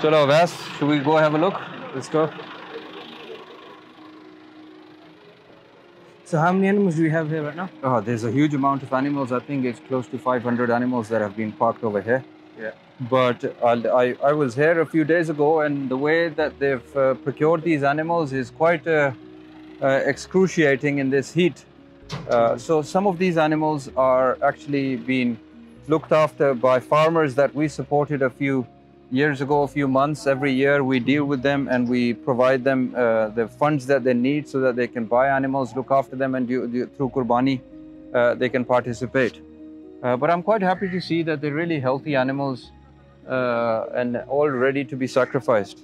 Chalo, Vas, should we go have a look? Let's go. So how many animals do we have here right now? Oh, there's a huge amount of animals. I think it's close to 500 animals that have been parked over here. Yeah. But I was here a few days ago, and the way that they've procured these animals is quite excruciating in this heat. So some of these animals are actually being looked after by farmers that we supported a few years ago, a few months. Every year we deal with them and we provide them the funds that they need so that they can buy animals, look after them, and through Qurbani they can participate. But I'm quite happy to see that they're really healthy animals and all ready to be sacrificed.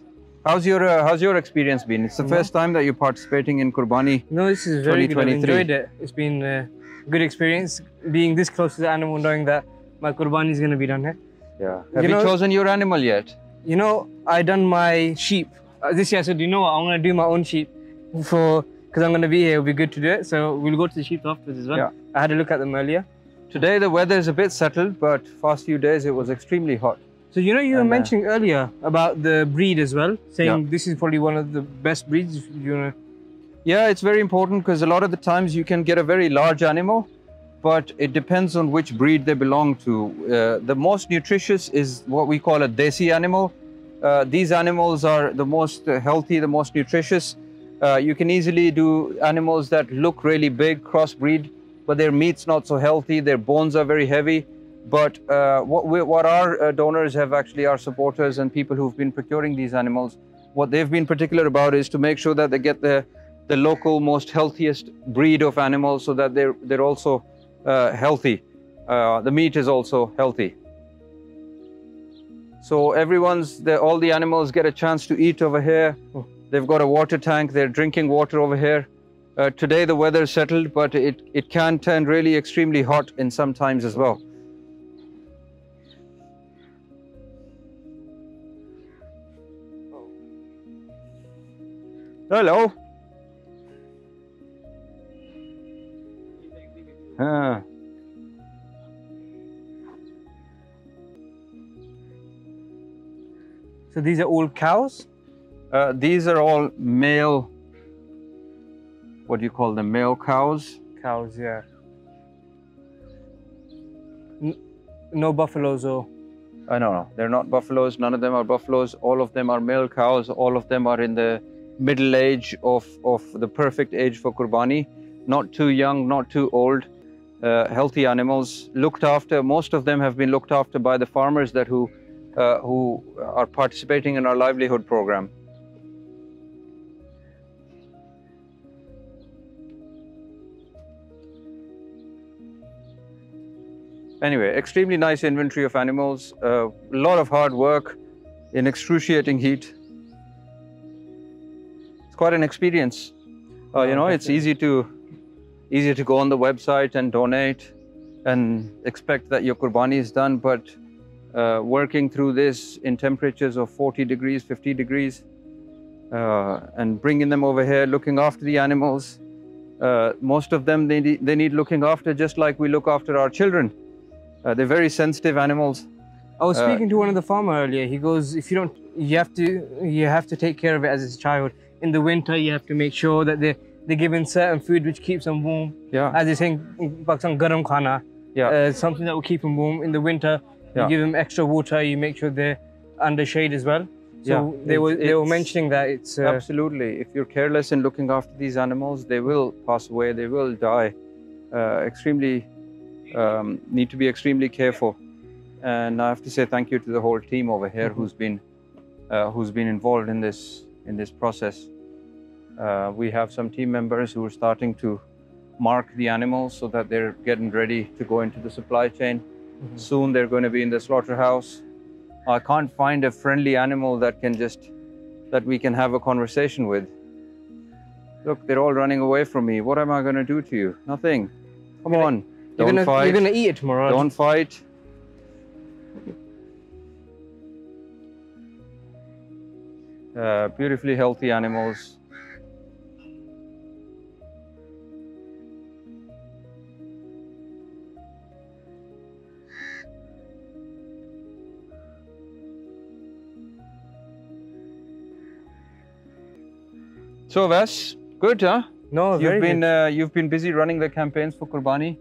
How's your experience been? It's the first time that you're participating in Qurbani. No, this is very good. I've enjoyed it. It's been a good experience being this close to the animal, knowing that my Qurbani is going to be done here. Yeah. Have you chosen your animal yet? You know, I done my sheep. This year I said, you know what, I'm going to do my own sheep because I'm going to be here. It'll be good to do it. So we'll go to the sheep afterwards as well. Yeah. I had a look at them earlier. Today the weather is a bit settled, but past few days it was extremely hot. So you know, you were mentioning earlier about the breed as well, saying this is probably one of the best breeds. If you know. Yeah, it's very important because a lot of the times you can get a very large animal, but it depends on which breed they belong to. The most nutritious is what we call a desi animal. These animals are the most healthy, the most nutritious. You can easily do animals that look really big, crossbreed, but their meat's not so healthy, their bones are very heavy. But what our donors have actually, our supporters and people who've been procuring these animals, what they've been particular about is to make sure that they get the local most healthiest breed of animals so that they're also healthy. The meat is also healthy. So all the animals get a chance to eat over here. They've got a water tank, they're drinking water over here. Today the weather is settled, but it can turn really extremely hot in some times as well. Hello. So these are all cows? These are all male, what do you call them, male cows? Cows, yeah. No buffaloes or? No, they're not buffaloes. None of them are buffaloes. All of them are male cows. All of them are in the middle age of the perfect age for Qurbani. Not too young, not too old. Healthy animals, looked after. Most of them have been looked after by the farmers who are participating in our livelihood program. Anyway, extremely nice inventory of animals, a lot of hard work in excruciating heat. It's quite an experience. You know, it's easy to go on the website and donate and expect that your Qurbani is done, but working through this in temperatures of 40 degrees, 50 degrees, and bringing them over here, looking after the animals. Most of them, they need looking after just like we look after our children. They're very sensitive animals. I was speaking to one of the farmer earlier. He goes, if you don't, you have to take care of it as a child. In the winter, you have to make sure that they're given certain food which keeps them warm. Yeah. As they say in Pakistan, garam khana. Yeah. Something that will keep them warm. In the winter, you give them extra water. You make sure they're under shade as well. So they were mentioning that it's absolutely. If you're careless in looking after these animals, they will pass away. They will die. Need to be extremely careful. And I have to say thank you to the whole team over here who's been involved in this process. We have some team members who are starting to mark the animals so that they're getting ready to go into the supply chain. Soon they're going to be in the slaughterhouse. I can't find a friendly animal that we can have a conversation with. Look, they're all running away from me. What am I going to do to you? Nothing. Come on. Don't fight. You're going to eat it tomorrow. Don't fight. Beautifully healthy animals. So Vas, good, huh? No, very good. You've been busy running the campaigns for Qurbani.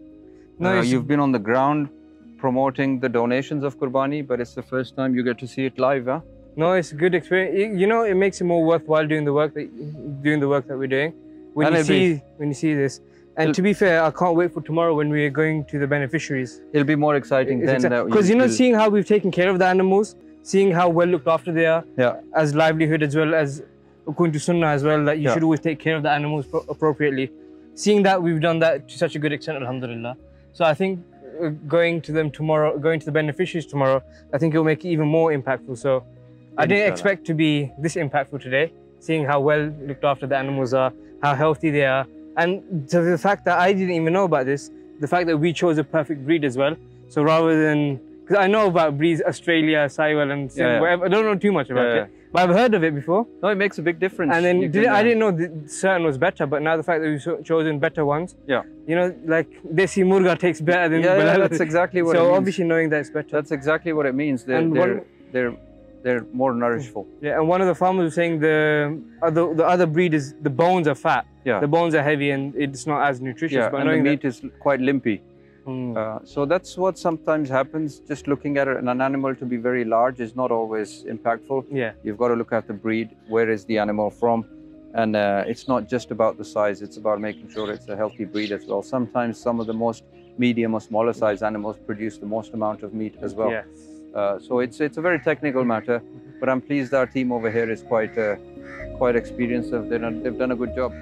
No, You've been on the ground promoting the donations of Qurbani, but it's the first time you get to see it live, huh? No, it's a good experience. You know, it makes it more worthwhile doing the work that we're doing when you see this. And to be fair, I can't wait for tomorrow when we're going to the beneficiaries. It'll be more exciting then. Because seeing how we've taken care of the animals, seeing how well looked after they are, as livelihood as well as according to Sunnah as well, that you should always take care of the animals appropriately. Seeing that we've done that to such a good extent, alhamdulillah. So I think going to the beneficiaries tomorrow, I think it'll make it even more impactful. So I didn't expect to be this impactful today, seeing how well looked after the animals are, how healthy they are. And to the fact that I didn't even know about this, the fact that we chose a perfect breed as well. So rather than, because I know about breeds, Australia, Saiwell and whatever, I don't know too much about it, but I've heard of it before. No, it makes a big difference. And then I didn't know that certain was better, but now the fact that we've chosen better ones, you know, like Desi Murga takes better than that's exactly what it means. So obviously knowing that it's better. That's exactly what it means. They're more nourishful. Yeah, and one of the farmers was saying the other breed is the bones are fat. Yeah. The bones are heavy and it's not as nutritious. Yeah, but and the meat is quite limpy. So that's what sometimes happens. Just looking at an animal to be very large is not always impactful. Yeah. You've got to look at the breed. Where is the animal from? And it's not just about the size. It's about making sure it's a healthy breed as well. Sometimes some of the most medium or smaller size animals produce the most amount of meat as well. Yes. So it's a very technical matter, but I'm pleased our team over here is quite experienced. They've done a good job.